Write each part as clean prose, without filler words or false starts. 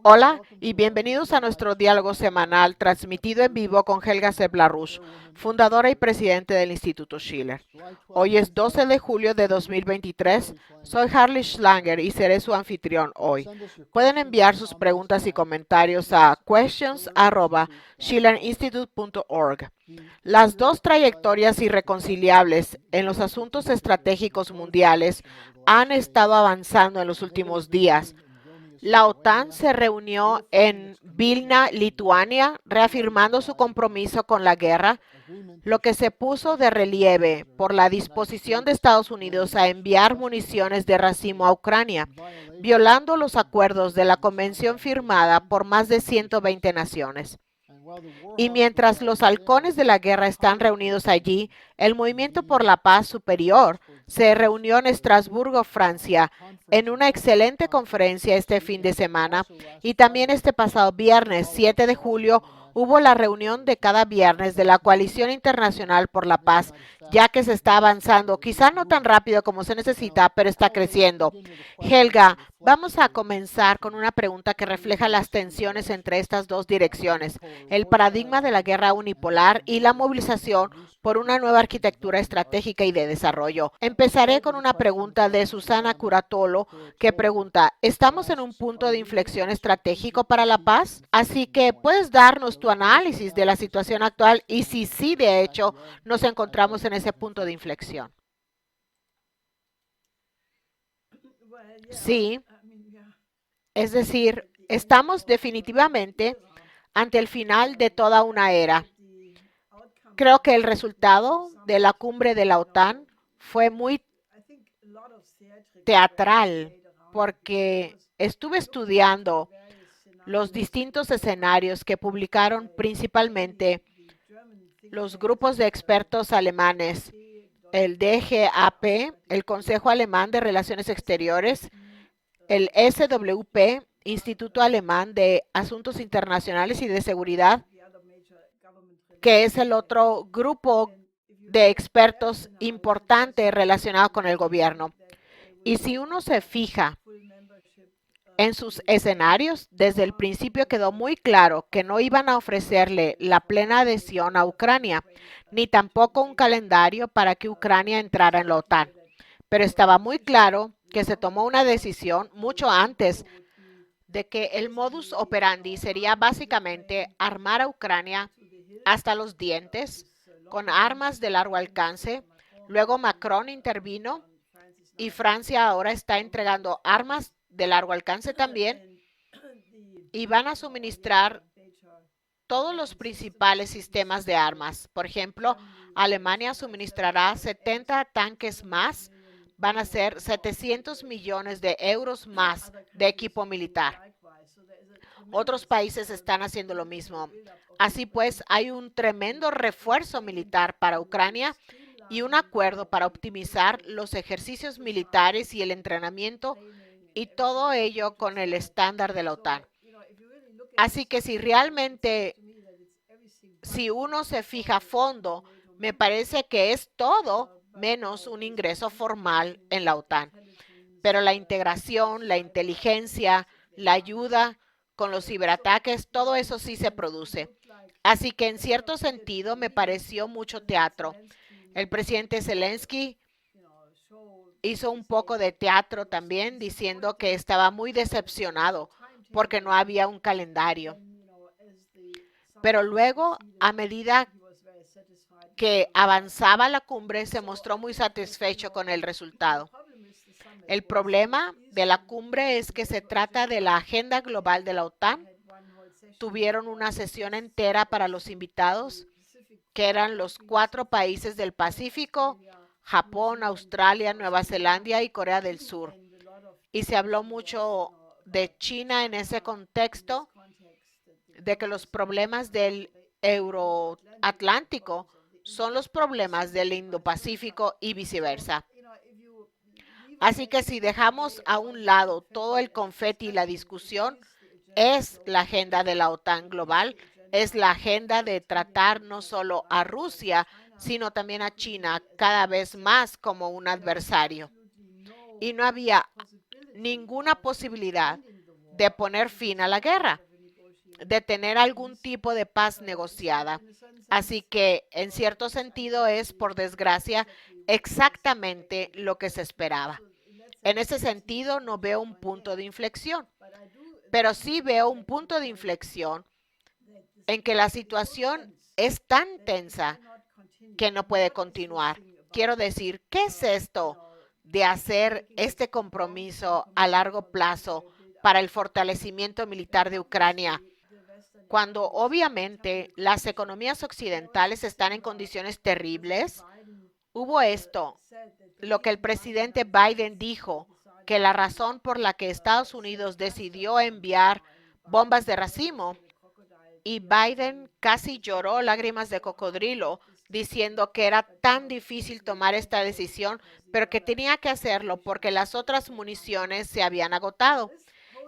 Hola y bienvenidos a nuestro diálogo semanal transmitido en vivo con Helga Seblarush, fundadora y presidente del Instituto Schiller. Hoy es 12 de julio de 2023. Soy Harley Schlanger y seré su anfitrión hoy. Pueden enviar sus preguntas y comentarios a questions@schillerinstitute.org. Las dos trayectorias irreconciliables en los asuntos estratégicos mundiales han estado avanzando en los últimos días. La OTAN se reunió en Vilna, Lituania, reafirmando su compromiso con la guerra, lo que se puso de relieve por la disposición de Estados Unidos a enviar municiones de racimo a Ucrania, violando los acuerdos de la convención firmada por más de 120 naciones. Y mientras los halcones de la guerra están reunidos allí, el Movimiento por la Paz Superior se reunió en Estrasburgo, Francia, en una excelente conferencia este fin de semana, y también este pasado viernes 7 de julio hubo la reunión de cada viernes de la Coalición Internacional por la Paz, ya que se está avanzando, quizá no tan rápido como se necesita, pero está creciendo. Helga, vamos a comenzar con una pregunta que refleja las tensiones entre estas dos direcciones, el paradigma de la guerra unipolar y la movilización por una nueva arquitectura estratégica y de desarrollo. Empezaré con una pregunta de Susana Curatolo que pregunta, ¿estamos en un punto de inflexión estratégico para la paz? Así que puedes darnos tu análisis de la situación actual y si sí, de hecho, nos encontramos en ese punto de inflexión. Sí, es decir, estamos definitivamente ante el final de toda una era. Creo que el resultado de la cumbre de la OTAN fue muy teatral porque estuve estudiando los distintos escenarios que publicaron principalmente los grupos de expertos alemanes, el DGAP, el Consejo Alemán de Relaciones Exteriores, el SWP, Instituto Alemán de Asuntos Internacionales y de Seguridad, que es el otro grupo de expertos importante relacionado con el gobierno. Y si uno se fija en sus escenarios, desde el principio quedó muy claro que no iban a ofrecerle la plena adhesión a Ucrania, ni tampoco un calendario para que Ucrania entrara en la OTAN. Pero estaba muy claro que se tomó una decisión mucho antes de que el modus operandi sería básicamente armar a Ucrania hasta los dientes con armas de largo alcance. Luego Macron intervino y Francia ahora está entregando armas de largo alcance también y van a suministrar todos los principales sistemas de armas. Por ejemplo, Alemania suministrará 70 tanques más, van a ser 700 millones de euros más de equipo militar. Otros países están haciendo lo mismo. Así pues, hay un tremendo refuerzo militar para Ucrania y un acuerdo para optimizar los ejercicios militares y el entrenamiento y todo ello con el estándar de la OTAN. Así que si uno se fija a fondo, me parece que es todo menos un ingreso formal en la OTAN. Pero la integración, la inteligencia, la ayuda con los ciberataques, todo eso sí se produce. Así que en cierto sentido me pareció mucho teatro. El presidente Zelensky hizo un poco de teatro también, diciendo que estaba muy decepcionado porque no había un calendario. Pero luego, a medida que avanzaba la cumbre, se mostró muy satisfecho con el resultado. El problema de la cumbre es que se trata de la agenda global de la OTAN. Tuvieron una sesión entera para los invitados, que eran los 4 países del Pacífico, Japón, Australia, Nueva Zelanda y Corea del Sur. Y se habló mucho de China en ese contexto, de que los problemas del Euroatlántico son los problemas del Indo-Pacífico y viceversa. Así que si dejamos a un lado todo el confeti y la discusión, es la agenda de la OTAN global, es la agenda de tratar no solo a Rusia, sino también a China cada vez más como un adversario. Y no había ninguna posibilidad de poner fin a la guerra, de tener algún tipo de paz negociada. Así que, en cierto sentido, es, por desgracia, exactamente lo que se esperaba. En ese sentido, no veo un punto de inflexión, pero sí veo un punto de inflexión en que la situación es tan tensa que no puede continuar. Quiero decir, ¿qué es esto de hacer este compromiso a largo plazo para el fortalecimiento militar de Ucrania, cuando obviamente las economías occidentales están en condiciones terribles? Hubo esto, lo que el presidente Biden dijo, que la razón por la que Estados Unidos decidió enviar bombas de racimo, y Biden casi lloró lágrimas de cocodrilo, diciendo que era tan difícil tomar esta decisión, pero que tenía que hacerlo porque las otras municiones se habían agotado.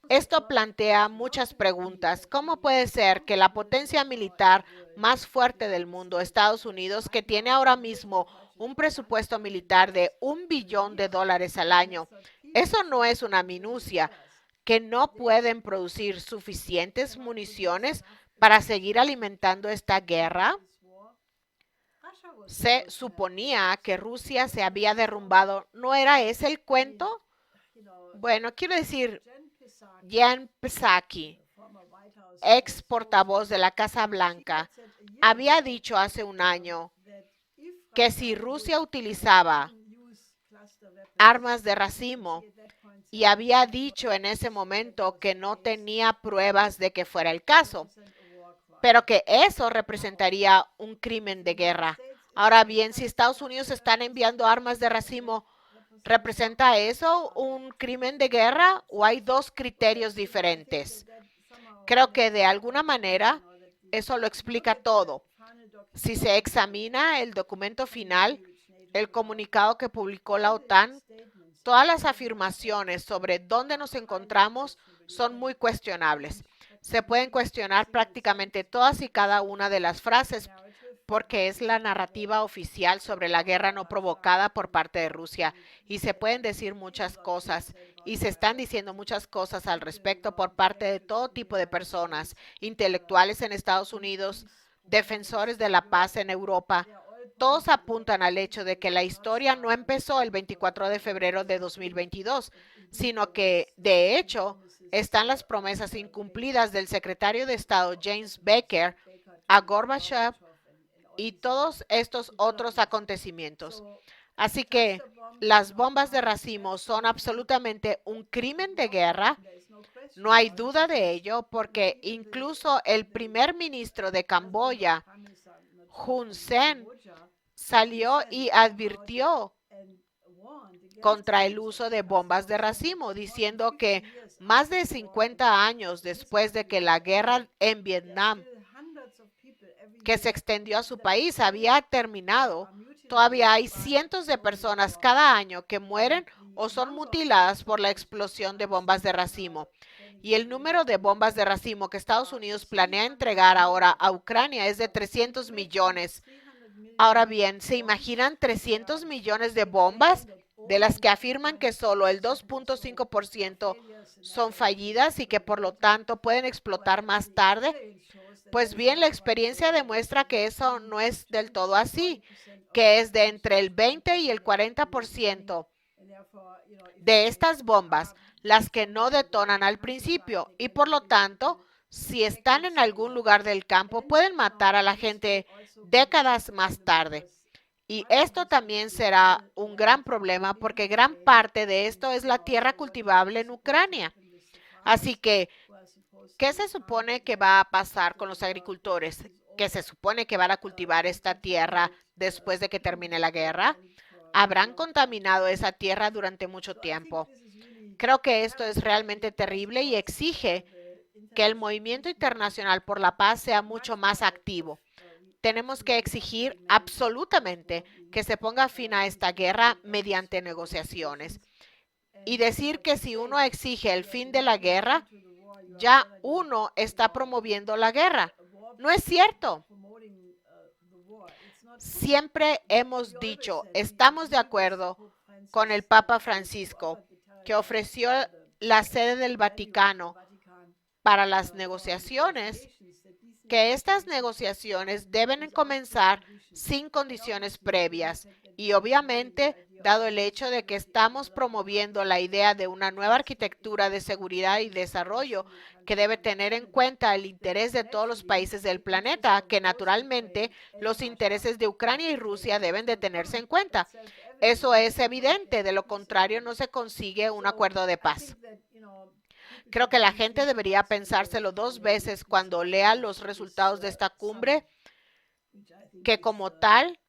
Esto plantea muchas preguntas. ¿Cómo puede ser que la potencia militar más fuerte del mundo, Estados Unidos, que tiene ahora mismo un presupuesto militar de $1 billón al año, eso no es una minucia, que no pueden producir suficientes municiones para seguir alimentando esta guerra? Se suponía que Rusia se había derrumbado. ¿No era ese el cuento? Bueno, quiero decir, Jen Psaki, ex portavoz de la Casa Blanca, había dicho hace un año que si Rusia utilizaba armas de racimo, y había dicho en ese momento que no tenía pruebas de que fuera el caso, pero que eso representaría un crimen de guerra. Ahora bien, si Estados Unidos están enviando armas de racimo, ¿representa eso un crimen de guerra o hay dos criterios diferentes? Creo que de alguna manera eso lo explica todo. Si se examina el documento final, el comunicado que publicó la OTAN, todas las afirmaciones sobre dónde nos encontramos son muy cuestionables. Se pueden cuestionar prácticamente todas y cada una de las frases porque es la narrativa oficial sobre la guerra no provocada por parte de Rusia, y se pueden decir muchas cosas y se están diciendo muchas cosas al respecto por parte de todo tipo de personas, intelectuales en Estados Unidos, defensores de la paz en Europa. Todos apuntan al hecho de que la historia no empezó el 24 de febrero de 2022, sino que, de hecho, están las promesas incumplidas del secretario de Estado James Baker a Gorbachev y todos estos otros acontecimientos. Así que las bombas de racimo son absolutamente un crimen de guerra. No hay duda de ello, porque incluso el primer ministro de Camboya, Hun Sen, salió y advirtió contra el uso de bombas de racimo, diciendo que más de 50 años después de que la guerra en Vietnam, que se extendió a su país, había terminado, todavía hay cientos de personas cada año que mueren o son mutiladas por la explosión de bombas de racimo. Y el número de bombas de racimo que Estados Unidos planea entregar ahora a Ucrania es de 300 millones. Ahora bien, ¿se imaginan 300 millones de bombas de las que afirman que solo el 2.5% son fallidas y que por lo tanto pueden explotar más tarde? Pues bien, la experiencia demuestra que eso no es del todo así, que es de entre el 20 y el 40% de estas bombas las que no detonan al principio, y por lo tanto, si están en algún lugar del campo, pueden matar a la gente décadas más tarde. Y esto también será un gran problema porque gran parte de esto es la tierra cultivable en Ucrania. Así que, ¿qué se supone que va a pasar con los agricultores que se supone que van a cultivar esta tierra después de que termine la guerra? Habrán contaminado esa tierra durante mucho tiempo. Creo que esto es realmente terrible y exige que el movimiento internacional por la paz sea mucho más activo. Tenemos que exigir absolutamente que se ponga fin a esta guerra mediante negociaciones. Y decir que si uno exige el fin de la guerra, ya uno está promoviendo la guerra. No es cierto. Siempre hemos dicho, estamos de acuerdo con el Papa Francisco, que ofreció la sede del Vaticano para las negociaciones que estas negociaciones deben comenzar sin condiciones previas y obviamente, dado el hecho de que estamos promoviendo la idea de una nueva arquitectura de seguridad y desarrollo que debe tener en cuenta el interés de todos los países del planeta, que naturalmente los intereses de Ucrania y Rusia deben de tenerse en cuenta. Eso es evidente, de lo contrario no se consigue un acuerdo de paz. Creo que la gente debería pensárselo 2 veces cuando lea los resultados de esta cumbre, que como tal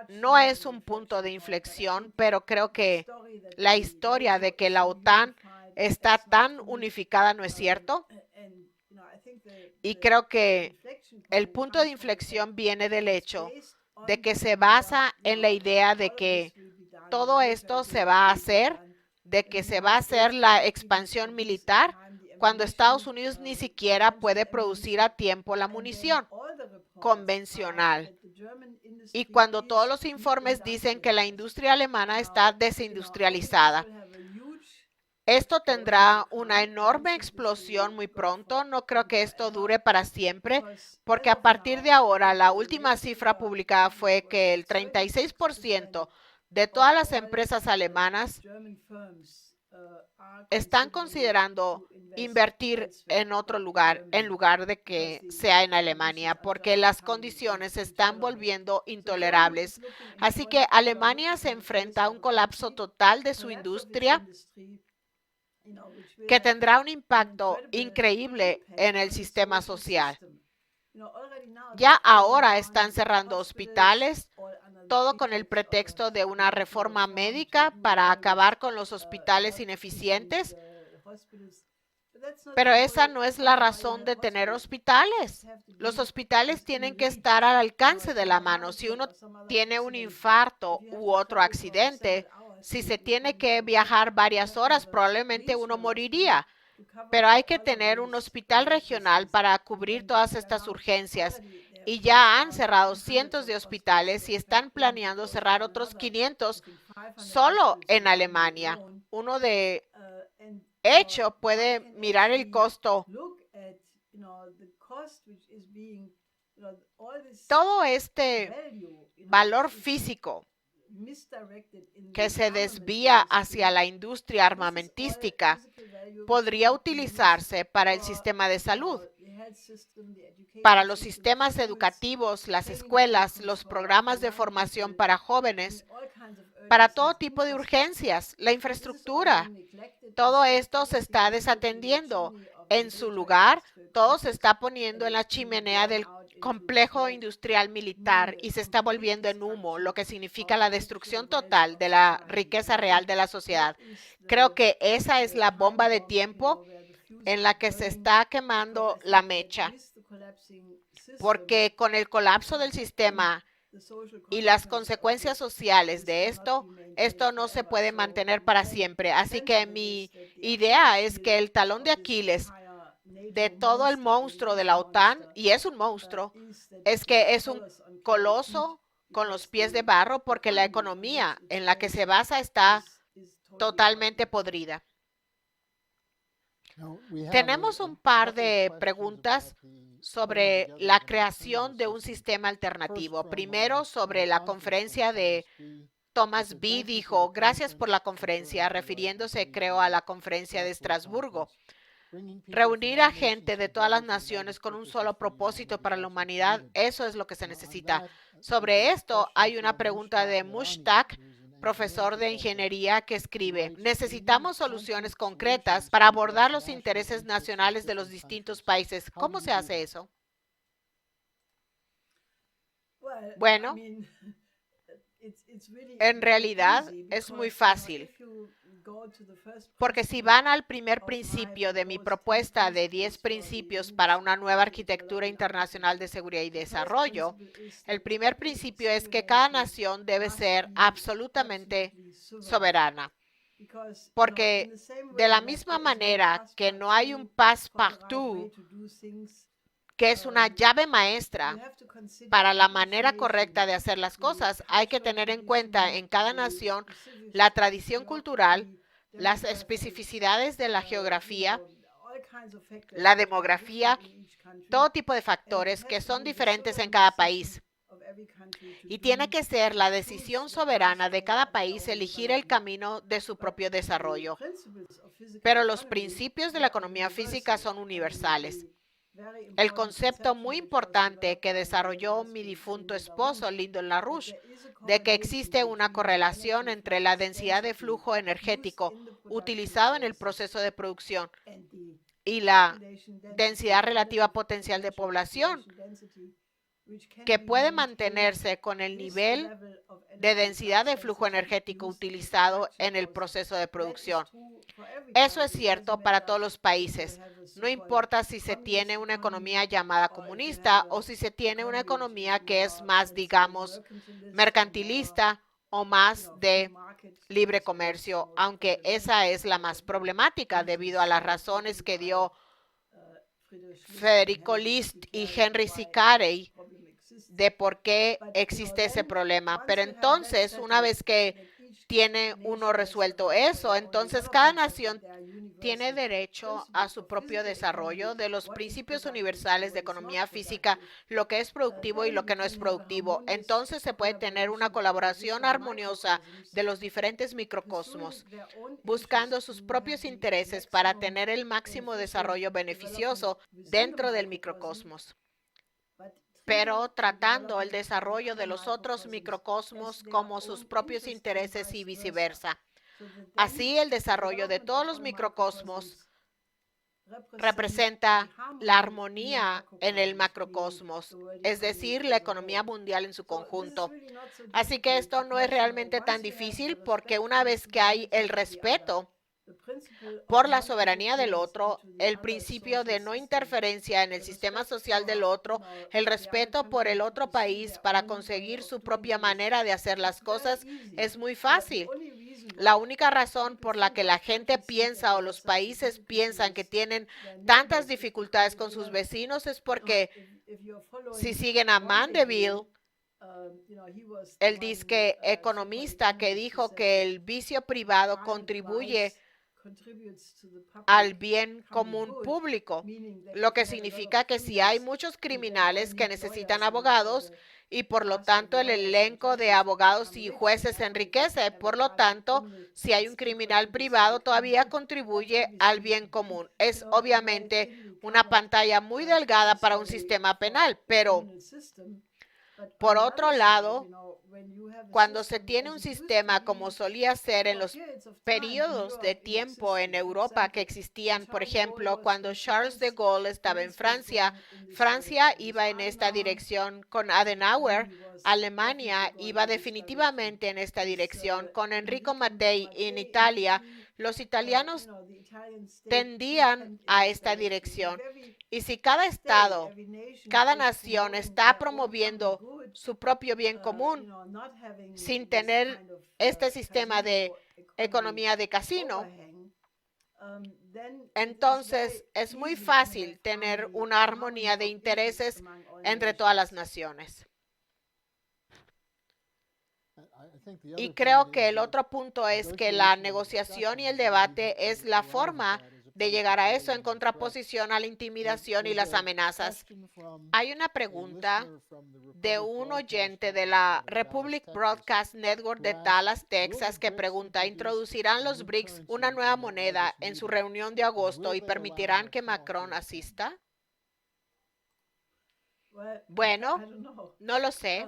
no es un punto de inflexión, pero creo que la historia de que la OTAN está tan unificada no es cierto. Y creo que el punto de inflexión viene del hecho de que se basa en la idea de que todo esto se va a hacer, de que se va a hacer la expansión militar cuando Estados Unidos ni siquiera puede producir a tiempo la munición convencional. Y cuando todos los informes dicen que la industria alemana está desindustrializada. Esto tendrá una enorme explosión muy pronto. No creo que esto dure para siempre, porque a partir de ahora, la última cifra publicada fue que el 36% de todas las empresas alemanas están considerando invertir en otro lugar, en lugar de que sea en Alemania, porque las condiciones se están volviendo intolerables. Así que Alemania se enfrenta a un colapso total de su industria que tendrá un impacto increíble en el sistema social. Ya ahora están cerrando hospitales, todo con el pretexto de una reforma médica para acabar con los hospitales ineficientes. Pero esa no es la razón de tener hospitales. Los hospitales tienen que estar al alcance de la mano. Si uno tiene un infarto u otro accidente, si se tiene que viajar varias horas, probablemente uno moriría. Pero hay que tener un hospital regional para cubrir todas estas urgencias. Y ya han cerrado cientos de hospitales y están planeando cerrar otros 500 solo en Alemania. Uno de hecho puede mirar el costo. Todo este valor físico que se desvía hacia la industria armamentística podría utilizarse para el sistema de salud, para los sistemas educativos, las escuelas, los programas de formación para jóvenes, para todo tipo de urgencias, la infraestructura. Todo esto se está desatendiendo. En su lugar, todo se está poniendo en la chimenea del complejo industrial militar y se está volviendo en humo, lo que significa la destrucción total de la riqueza real de la sociedad. Creo que esa es la bomba de tiempo en la que se está quemando la mecha, porque con el colapso del sistema y las consecuencias sociales de esto no se puede mantener para siempre. Así que mi idea es que el talón de Aquiles de todo el monstruo de la OTAN, y es un monstruo, es que es un coloso con los pies de barro porque la economía en la que se basa está totalmente podrida. Tenemos un par de preguntas sobre la creación de un sistema alternativo. Primero, sobre la conferencia de Thomas B. dijo, gracias por la conferencia, refiriéndose, creo, a la conferencia de Estrasburgo. Reunir a gente de todas las naciones con un solo propósito para la humanidad, eso es lo que se necesita. Sobre esto, hay una pregunta de Mushtaq, profesor de ingeniería, que escribe, necesitamos soluciones concretas para abordar los intereses nacionales de los distintos países. ¿Cómo se hace eso? Bueno, en realidad es muy fácil, porque si van al primer principio de mi propuesta de 10 principios para una nueva arquitectura internacional de seguridad y desarrollo, el primer principio es que cada nación debe ser absolutamente soberana. Porque de la misma manera que no hay un passe-partout, que es una llave maestra para la manera correcta de hacer las cosas, hay que tener en cuenta en cada nación la tradición cultural, las especificidades de la geografía la demografía, todo tipo de factores que son diferentes en cada país. Y tiene que ser la decisión soberana de cada país elegir el camino de su propio desarrollo. Pero los principios de la economía física son universales. El concepto muy importante que desarrolló mi difunto esposo, Lyndon LaRouche, de que existe una correlación entre la densidad de flujo energético utilizado en el proceso de producción y la densidad relativa potencial de población, que puede mantenerse con el nivel de densidad de flujo energético utilizado en el proceso de producción. Eso es cierto para todos los países. No importa si se tiene una economía llamada comunista o si se tiene una economía que es más, digamos, mercantilista o más de libre comercio, aunque esa es la más problemática debido a las razones que dio Federico List y Henry C. Carey de por qué existe ese problema. Pero entonces, una vez que tiene uno resuelto eso, entonces cada nación tiene derecho a su propio desarrollo de los principios universales de economía física, lo que es productivo y lo que no es productivo. Entonces se puede tener una colaboración armoniosa de los diferentes microcosmos, buscando sus propios intereses para tener el máximo desarrollo beneficioso dentro del microcosmos, pero tratando el desarrollo de los otros microcosmos como sus propios intereses y viceversa. Así, el desarrollo de todos los microcosmos representa la armonía en el macrocosmos, es decir, la economía mundial en su conjunto. Así que esto no es realmente tan difícil porque una vez que hay el respeto por la soberanía del otro, el principio de no interferencia en el sistema social del otro, el respeto por el otro país para conseguir su propia manera de hacer las cosas, es muy fácil. La única razón por la que la gente piensa o los países piensan que tienen tantas dificultades con sus vecinos es porque si siguen a Mandeville, el disque economista que dijo que el vicio privado contribuye al bien común público, lo que significa que si hay muchos criminales que necesitan abogados y por lo tanto el elenco de abogados y jueces se enriquece, por lo tanto, si hay un criminal privado todavía contribuye al bien común. Es obviamente una pantalla muy delgada para un sistema penal, pero por otro lado, cuando se tiene un sistema como solía ser en los periodos de tiempo en Europa que existían, por ejemplo, cuando Charles de Gaulle estaba en Francia, Francia iba en esta dirección con Adenauer, Alemania iba definitivamente en esta dirección con Enrico Mattei en Italia, los italianos tendían a esta dirección. Y si cada estado, cada nación está promoviendo su propio bien común sin tener este sistema de economía de casino, entonces es muy fácil tener una armonía de intereses entre todas las naciones. Y creo que el otro punto es que la negociación y el debate es la forma de llegar a eso en contraposición a la intimidación y las amenazas. Hay una pregunta de un oyente de la Republic Broadcast Network de Dallas, Texas, que pregunta, ¿introducirán los BRICS una nueva moneda en su reunión de agosto y permitirán que Macron asista? Bueno, no lo sé.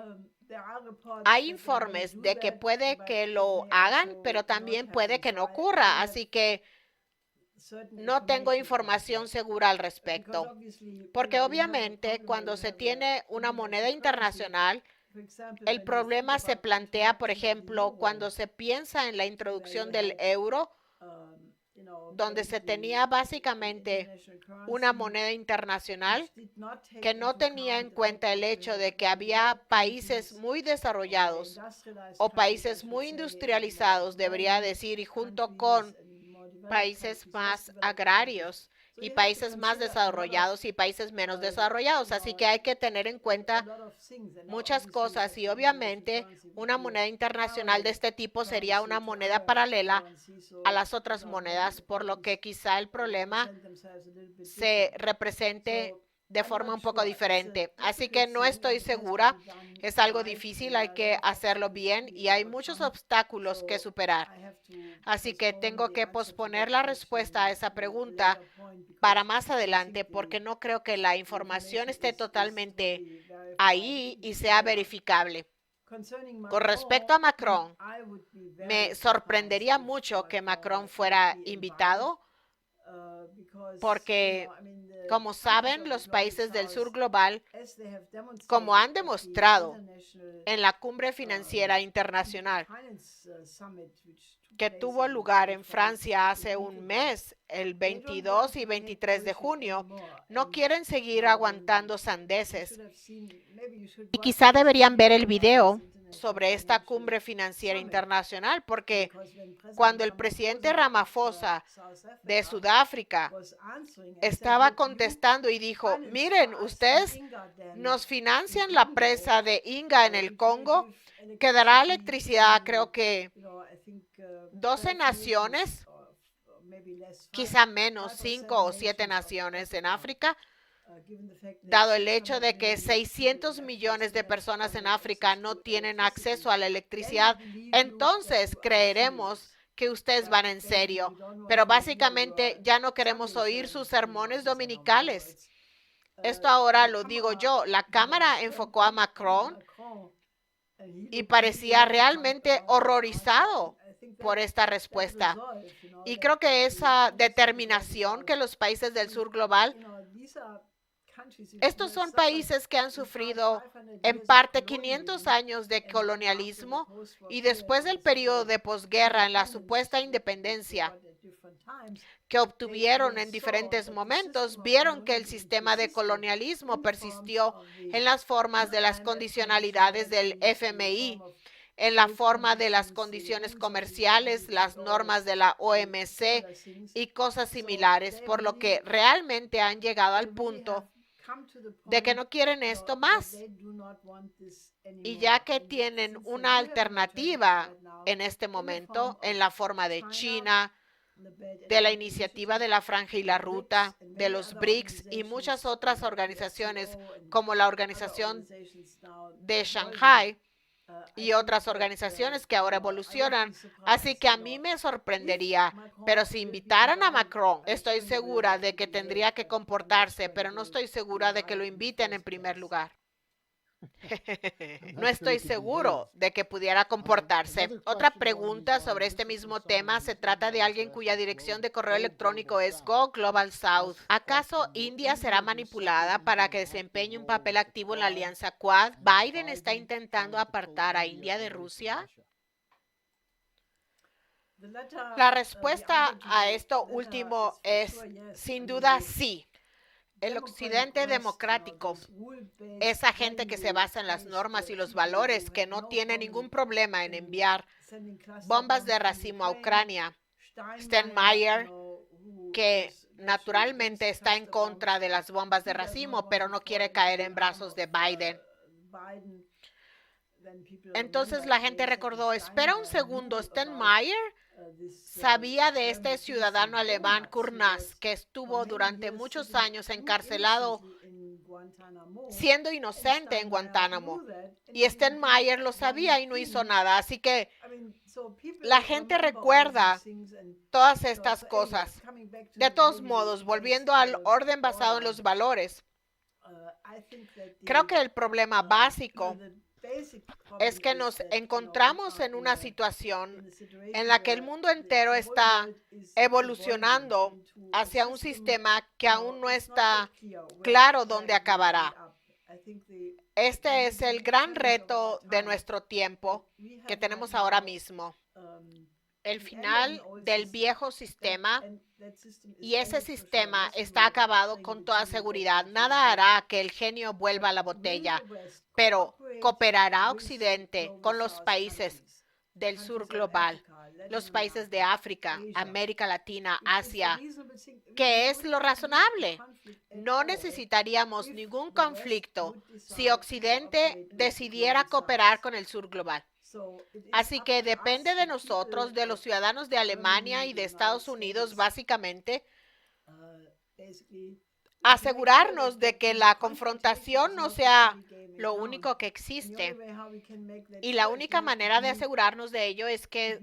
Hay informes de que puede que lo hagan, pero también puede que no ocurra, así que no tengo información segura al respecto. Porque obviamente cuando se tiene una moneda internacional, el problema se plantea, por ejemplo, cuando se piensa en la introducción del euro, donde se tenía básicamente una moneda internacional que no tenía en cuenta el hecho de que había países muy desarrollados o países muy industrializados, debería decir, y junto con países más agrarios. y países más desarrollados y países menos desarrollados. Así que hay que tener en cuenta muchas cosas y obviamente una moneda internacional de este tipo sería una moneda paralela a las otras monedas, por lo que quizá el problema se represente de forma un poco diferente. Así que no estoy segura, es algo difícil, hay que hacerlo bien y hay muchos obstáculos que superar. Así que tengo que posponer la respuesta a esa pregunta para más adelante porque no creo que la información esté totalmente ahí y sea verificable. Con respecto a Macron, me sorprendería mucho que Macron fuera invitado porque, como saben, los países del sur global, como han demostrado en la Cumbre Financiera Internacional que tuvo lugar en Francia hace un mes, el 22 y 23 de junio, no quieren seguir aguantando sandeces. Y quizá deberían ver el video sobre esta Cumbre Financiera Internacional, porque cuando el presidente Ramaphosa de Sudáfrica estaba contestando y dijo, miren, ustedes nos financian la presa de Inga en el Congo, que dará electricidad, creo que 12 naciones, quizá menos, 5 o 7 naciones en África, dado el hecho de que 600 millones de personas en África no tienen acceso a la electricidad, entonces creeremos que ustedes van en serio. Pero básicamente ya no queremos oír sus sermones dominicales. Esto ahora lo digo yo. La cámara enfocó a Macron y parecía realmente horrorizado por esta respuesta. Y creo que esa determinación que los países del sur global, estos son países que han sufrido en parte 500 años de colonialismo y después del periodo de posguerra en la supuesta independencia que obtuvieron en diferentes momentos, vieron que el sistema de colonialismo persistió en las formas de las condicionalidades del FMI, en la forma de las condiciones comerciales, las normas de la OMC y cosas similares, por lo que realmente han llegado al punto de que no quieren esto más. Y ya que tienen una alternativa en este momento en la forma de China, de la iniciativa de la Franja y la Ruta, de los BRICS y muchas otras organizaciones como la Organización de Shanghai y otras organizaciones que ahora evolucionan. Así que a mí me sorprendería, pero si invitaran a Macron, estoy segura de que tendría que comportarse, pero no estoy segura de que lo inviten en primer lugar. No estoy seguro de que pudiera comportarse. Otra pregunta sobre este mismo tema se trata de alguien cuya dirección de correo electrónico es Go Global South. ¿Acaso India será manipulada para que desempeñe un papel activo en la alianza Quad? ¿Biden está intentando apartar a India de Rusia? La respuesta a esto último es sin duda sí. El occidente democrático, esa gente que se basa en las normas y los valores, que no tiene ningún problema en enviar bombas de racimo a Ucrania. Steinmeier, que naturalmente está en contra de las bombas de racimo, pero no quiere caer en brazos de Biden. Entonces la gente recordó, espera un segundo, Steinmeier sabía de este ciudadano alemán Kurnaz, que estuvo durante muchos años encarcelado siendo inocente en Guantánamo. Y Steinmeier lo sabía y no hizo nada. Así que la gente recuerda todas estas cosas. De todos modos, volviendo al orden basado en los valores, creo que el problema básico es que nos encontramos en una situación en la que el mundo entero está evolucionando hacia un sistema que aún no está claro dónde acabará. Este es el gran reto de nuestro tiempo que tenemos ahora mismo. El final del viejo sistema, y ese sistema está acabado con toda seguridad. Nada hará que el genio vuelva a la botella, pero cooperará Occidente con los países del sur global los países de África, América Latina, Asia, que es lo razonable. No necesitaríamos ningún conflicto si Occidente decidiera cooperar con el sur global. Así que depende de nosotros, de los ciudadanos de Alemania y de Estados Unidos, básicamente, asegurarnos de que la confrontación no sea lo único que existe. Y la única manera de asegurarnos de ello es que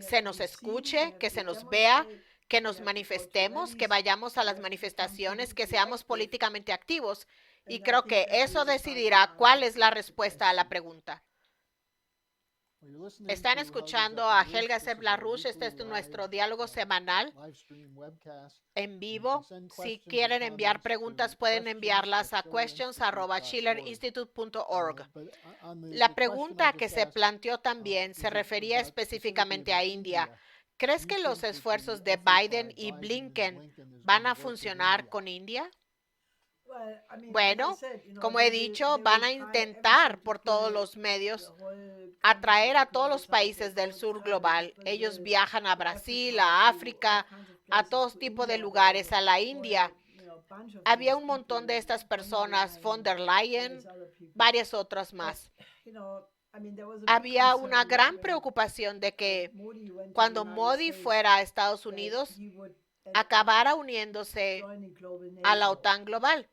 se nos escuche, que se nos vea, que nos manifestemos, que vayamos a las manifestaciones, que seamos políticamente activos. Y creo que eso decidirá cuál es la respuesta a la pregunta. Están escuchando a Helga Sepp-LaRouche. Este es nuestro diálogo semanal en vivo. Si quieren enviar preguntas, pueden enviarlas a questions@schillerinstitute.org. La pregunta que se planteó también se refería específicamente a India. ¿Crees que los esfuerzos de Biden y Blinken van a funcionar con India? Bueno, como he dicho, van a intentar por todos los medios atraer a todos los países del sur global. Ellos viajan a Brasil, a África, a todos tipos de lugares, a la India. Había un montón de estas personas, von der Leyen, varias otras más. Había una gran preocupación de que cuando Modi fuera a Estados Unidos, acabara uniéndose a la OTAN global.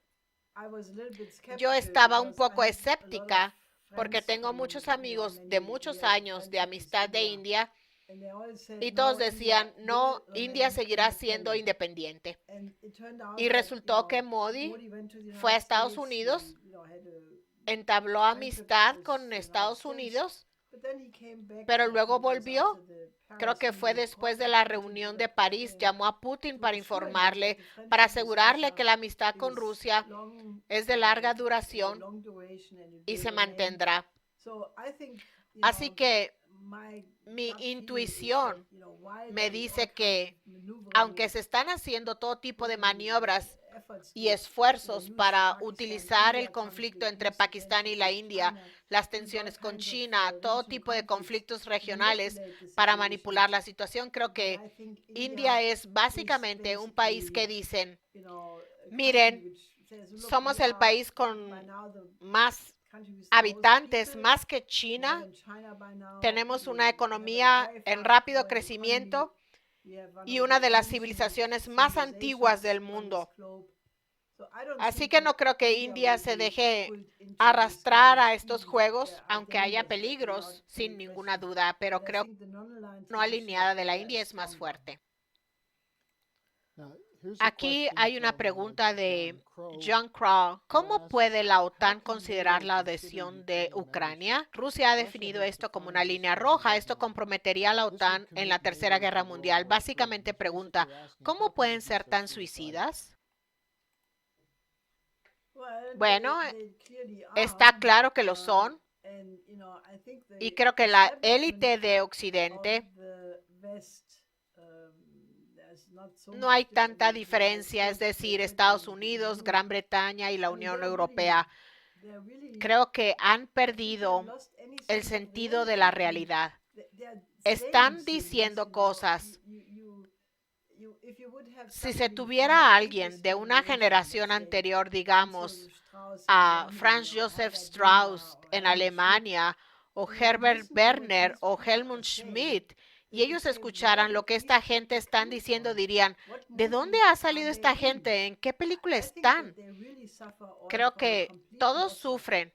Yo estaba un poco escéptica porque tengo muchos amigos de muchos años de amistad de India y todos decían, no, India seguirá siendo independiente. Y resultó que Modi fue a Estados Unidos, entabló amistad con Estados Unidos, pero luego volvió. Creo que fue después de la reunión de París, llamó a Putin para informarle, para asegurarle que la amistad con Rusia es de larga duración y se mantendrá. Así que mi intuición me dice que aunque se están haciendo todo tipo de maniobras y esfuerzos para utilizar el conflicto entre Pakistán y la India, las tensiones con China, todo tipo de conflictos regionales para manipular la situación, creo que India es básicamente un país que dicen, miren, somos el país con más habitantes, más que China, tenemos una economía en rápido crecimiento y una de las civilizaciones más antiguas del mundo. Así que no creo que India se deje arrastrar a estos juegos, aunque haya peligros, sin ninguna duda, pero creo que la no alineada de la India es más fuerte. Aquí hay una pregunta de John Crow. ¿Cómo puede la OTAN considerar la adhesión de Ucrania? Rusia ha definido esto como una línea roja. Esto comprometería a la OTAN en la Tercera Guerra Mundial. Básicamente pregunta, ¿cómo pueden ser tan suicidas? Bueno, está claro que lo son. Y creo que la élite de Occidente no hay tanta diferencia, es decir, Estados Unidos, Gran Bretaña y la Unión Europea. Creo que han perdido el sentido de la realidad. Están diciendo cosas. Si se tuviera a alguien de una generación anterior, digamos, a Franz Josef Strauss en Alemania, o Herbert Werner, o Helmut Schmidt, y ellos escucharan lo que esta gente están diciendo, dirían, ¿de dónde ha salido esta gente? ¿En qué película están? Creo que todos sufren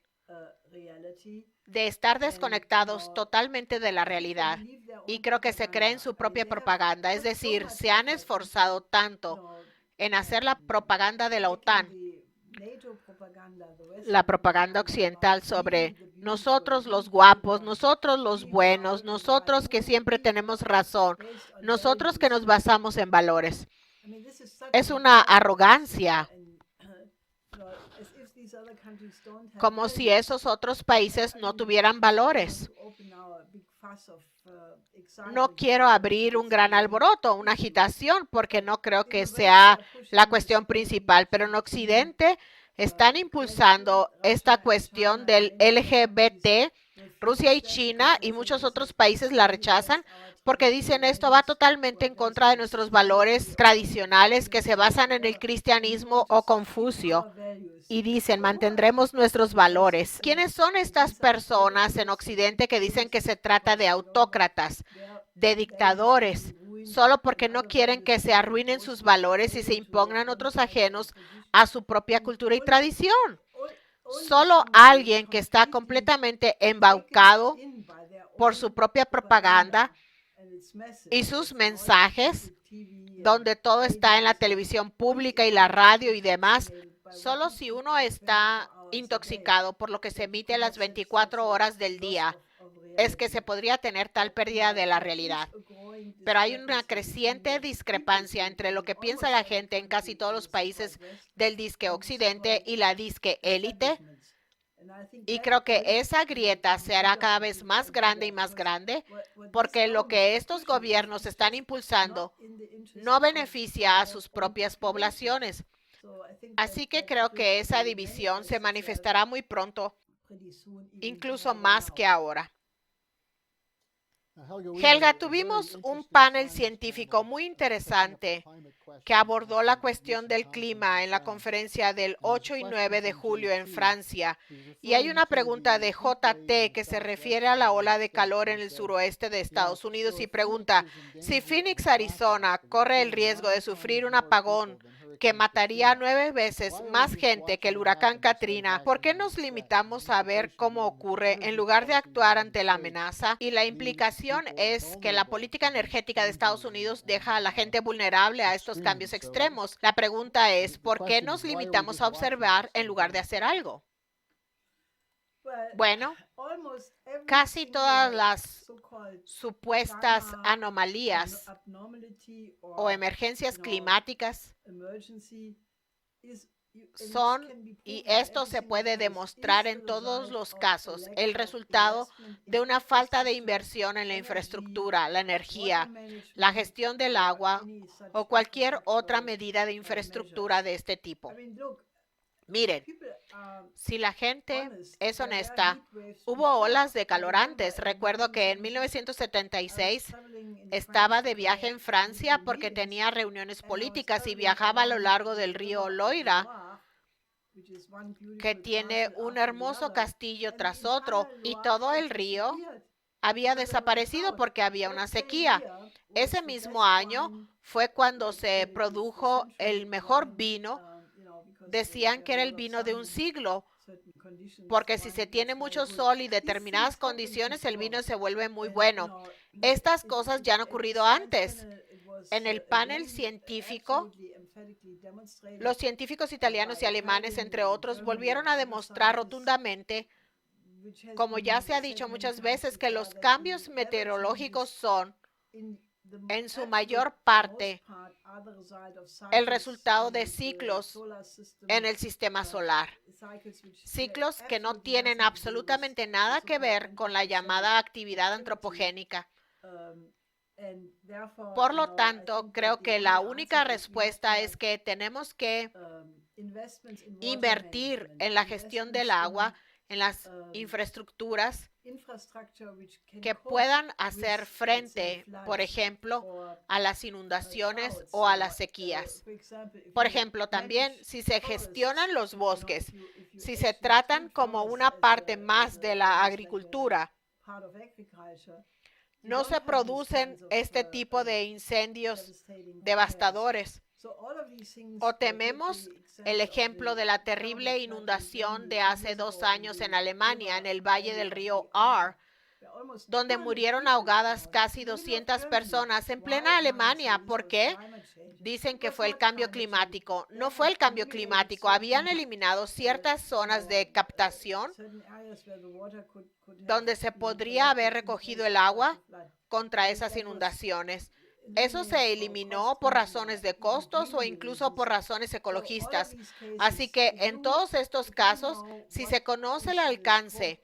de estar desconectados totalmente de la realidad y creo que se creen su propia propaganda, es decir, se han esforzado tanto en hacer la propaganda de la OTAN, la propaganda occidental sobre nosotros los guapos, nosotros los buenos, nosotros que siempre tenemos razón, nosotros que nos basamos en valores. Es una arrogancia, como si esos otros países no tuvieran valores. No quiero abrir un gran alboroto, una agitación, porque no creo que sea la cuestión principal, pero en Occidente están impulsando esta cuestión del LGBT Rusia y China y muchos otros países la rechazan porque dicen esto va totalmente en contra de nuestros valores tradicionales que se basan en el cristianismo o Confucio. Y dicen, mantendremos nuestros valores. ¿Quiénes son estas personas en Occidente que dicen que se trata de autócratas, de dictadores, solo porque no quieren que se arruinen sus valores y se impongan otros ajenos a su propia cultura y tradición? Solo alguien que está completamente embaucado por su propia propaganda y sus mensajes, donde todo está en la televisión pública y la radio y demás, solo si uno está intoxicado por lo que se emite las 24 horas del día, es que se podría tener tal pérdida de la realidad. Pero hay una creciente discrepancia entre lo que piensa la gente en casi todos los países del disque occidente y la disque élite. Y creo que esa grieta se hará cada vez más grande y más grande porque lo que estos gobiernos están impulsando no beneficia a sus propias poblaciones. Así que creo que esa división se manifestará muy pronto, incluso más que ahora. Helga, tuvimos un panel científico muy interesante que abordó la cuestión del clima en la conferencia del 8 y 9 de julio en Francia. Y hay una pregunta de JT que se refiere a la ola de calor en el suroeste de Estados Unidos y pregunta, si Phoenix, Arizona, corre el riesgo de sufrir un apagón que mataría 9 veces más gente que el huracán Katrina, ¿por qué nos limitamos a ver cómo ocurre en lugar de actuar ante la amenaza? Y la implicación es que la política energética de Estados Unidos deja a la gente vulnerable a estos cambios extremos. La pregunta es, ¿por qué nos limitamos a observar en lugar de hacer algo? Bueno, casi todas las supuestas anomalías o emergencias climáticas son, y esto se puede demostrar en todos los casos, el resultado de una falta de inversión en la infraestructura, la energía, la gestión del agua o cualquier otra medida de infraestructura de este tipo. Miren, si la gente es honesta, hubo olas de calor antes. Recuerdo que en 1976 estaba de viaje en Francia porque tenía reuniones políticas y viajaba a lo largo del río Loira, que tiene un hermoso castillo tras otro, y todo el río había desaparecido porque había una sequía. Ese mismo año fue cuando se produjo el mejor vino. Decían que era el vino de un siglo, porque si se tiene mucho sol y determinadas condiciones, el vino se vuelve muy bueno. Estas cosas ya han ocurrido antes. En el panel científico, los científicos italianos y alemanes, entre otros, volvieron a demostrar rotundamente, como ya se ha dicho muchas veces, que los cambios meteorológicos son, en su mayor parte, el resultado de ciclos en el sistema solar. Ciclos que no tienen absolutamente nada que ver con la llamada actividad antropogénica. Por lo tanto, creo que la única respuesta es que tenemos que invertir en la gestión del agua, en las infraestructuras que puedan hacer frente, por ejemplo, a las inundaciones o a las sequías. Por ejemplo, también si se gestionan los bosques, si se tratan como una parte más de la agricultura, no se producen este tipo de incendios devastadores. O tememos el ejemplo de la terrible inundación de hace 2 años en Alemania, en el valle del río Ahr, donde murieron ahogadas casi 200 personas en plena Alemania. ¿Por qué? Dicen que fue el cambio climático. No fue el cambio climático. Habían eliminado ciertas zonas de captación donde se podría haber recogido el agua contra esas inundaciones. Eso se eliminó por razones de costos o incluso por razones ecologistas. Así que en todos estos casos, si se conoce el alcance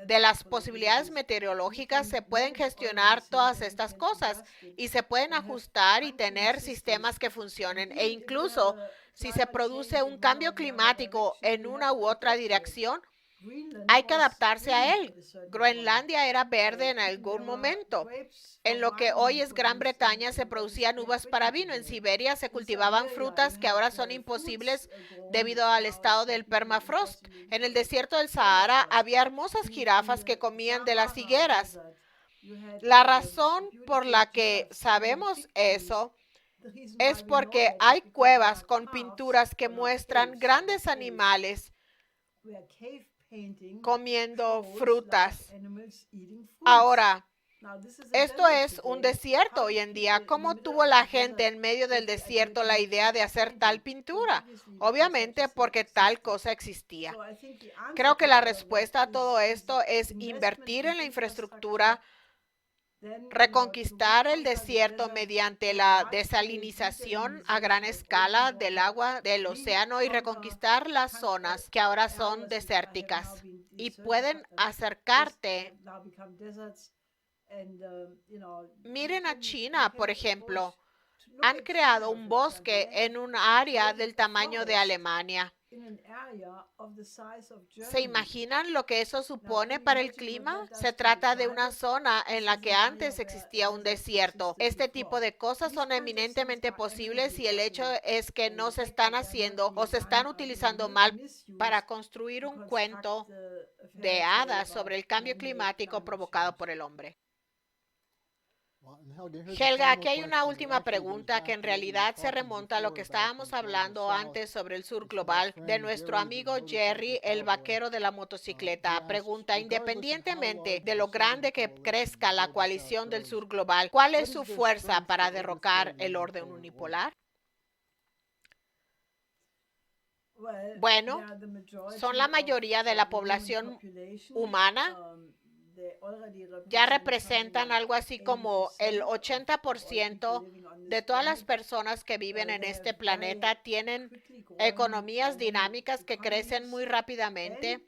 de las posibilidades meteorológicas, se pueden gestionar todas estas cosas y se pueden ajustar y tener sistemas que funcionen. E incluso si se produce un cambio climático en una u otra dirección, hay que adaptarse a él. Groenlandia era verde en algún momento. En lo que hoy es Gran Bretaña se producían uvas para vino. En Siberia se cultivaban frutas que ahora son imposibles debido al estado del permafrost. En el desierto del Sahara había hermosas jirafas que comían de las higueras. La razón por la que sabemos eso es porque hay cuevas con pinturas que muestran grandes animales comiendo frutas. Ahora, esto es un desierto hoy en día. ¿Cómo tuvo la gente en medio del desierto la idea de hacer tal pintura? Obviamente porque tal cosa existía. Creo que la respuesta a todo esto es invertir en la infraestructura, reconquistar el desierto mediante la desalinización a gran escala del agua del océano y reconquistar las zonas que ahora son desérticas y pueden acercarte. Miren a China, por ejemplo. Han creado un bosque en un área del tamaño de Alemania. ¿Se imaginan lo que eso supone para el clima? Se trata de una zona en la que antes existía un desierto. Este tipo de cosas son eminentemente posibles y el hecho es que no se están haciendo o se están utilizando mal para construir un cuento de hadas sobre el cambio climático provocado por el hombre. Helga, aquí hay una última pregunta que en realidad se remonta a lo que estábamos hablando antes sobre el sur global de nuestro amigo Jerry, el vaquero de la motocicleta. Pregunta, independientemente de lo grande que crezca la coalición del sur global, ¿cuál es su fuerza para derrocar el orden unipolar? Bueno, son la mayoría de la población humana. Ya representan algo así como el 80% de todas las personas que viven en este planeta tienen economías dinámicas que crecen muy rápidamente.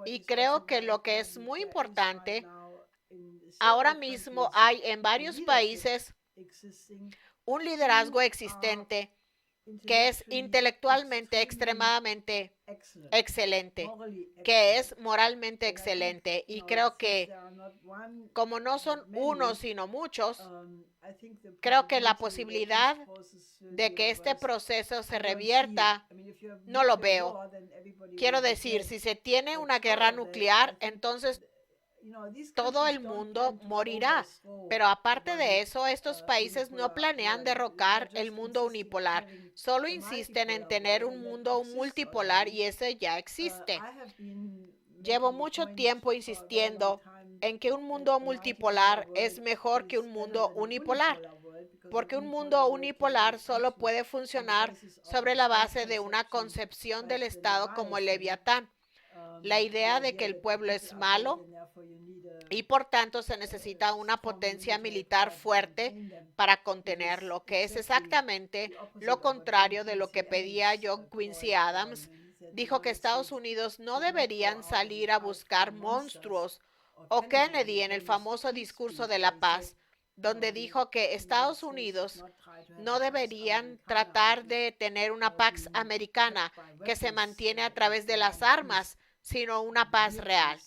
Y creo que lo que es muy importante, ahora mismo hay en varios países un liderazgo existente que es intelectualmente extremadamente excelente, que es moralmente excelente. Y creo que como no son unos sino muchos, creo que la posibilidad de que este proceso se revierta no lo veo. Quiero decir, si se tiene una guerra nuclear, entonces todo el mundo morirá. Pero aparte de eso, estos países no planean derrocar el mundo unipolar. Solo insisten en tener un mundo multipolar y ese ya existe. Llevo mucho tiempo insistiendo en que un mundo multipolar es mejor que un mundo unipolar, porque un mundo unipolar solo puede funcionar sobre la base de una concepción del Estado como el Leviatán, la idea de que el pueblo es malo y por tanto se necesita una potencia militar fuerte para contenerlo, que es exactamente lo contrario de lo que pedía John Quincy Adams. Dijo que Estados Unidos no deberían salir a buscar monstruos, o Kennedy en el famoso discurso de la paz, donde dijo que Estados Unidos no deberían tratar de tener una pax americana que se mantiene a través de las armas, sino una paz real.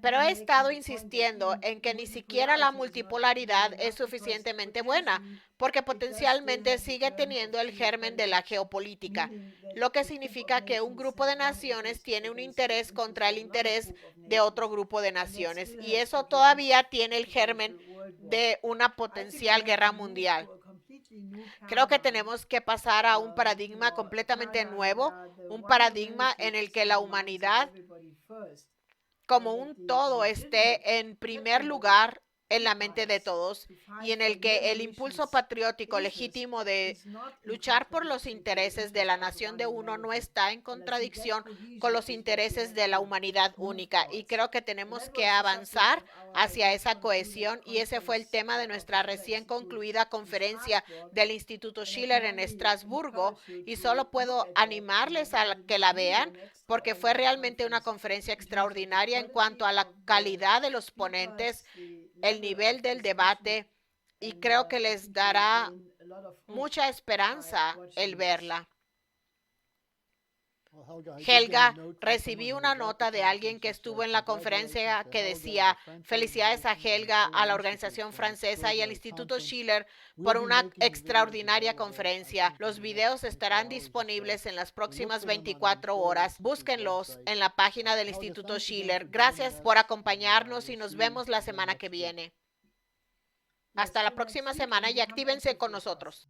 Pero he estado insistiendo en que ni siquiera la multipolaridad es suficientemente buena, porque potencialmente sigue teniendo el germen de la geopolítica, lo que significa que un grupo de naciones tiene un interés contra el interés de otro grupo de naciones, y eso todavía tiene el germen de una potencial guerra mundial. Creo que tenemos que pasar a un paradigma completamente nuevo, un paradigma en el que la humanidad como un todo esté en primer lugar en la mente de todos y en el que el impulso patriótico legítimo de luchar por los intereses de la nación de uno no está en contradicción con los intereses de la humanidad única. Y creo que tenemos que avanzar hacia esa cohesión y ese fue el tema de nuestra recién concluida conferencia del Instituto Schiller en Estrasburgo y solo puedo animarles a que la vean porque fue realmente una conferencia extraordinaria en cuanto a la calidad de los ponentes, el nivel del debate, y creo que les dará mucha esperanza el verla. Helga, recibí una nota de alguien que estuvo en la conferencia que decía: felicidades a Helga, a la organización francesa y al Instituto Schiller por una extraordinaria conferencia. Los videos estarán disponibles en las próximas 24 horas. Búsquenlos en la página del Instituto Schiller. Gracias por acompañarnos y nos vemos la semana que viene. Hasta la próxima semana y actívense con nosotros.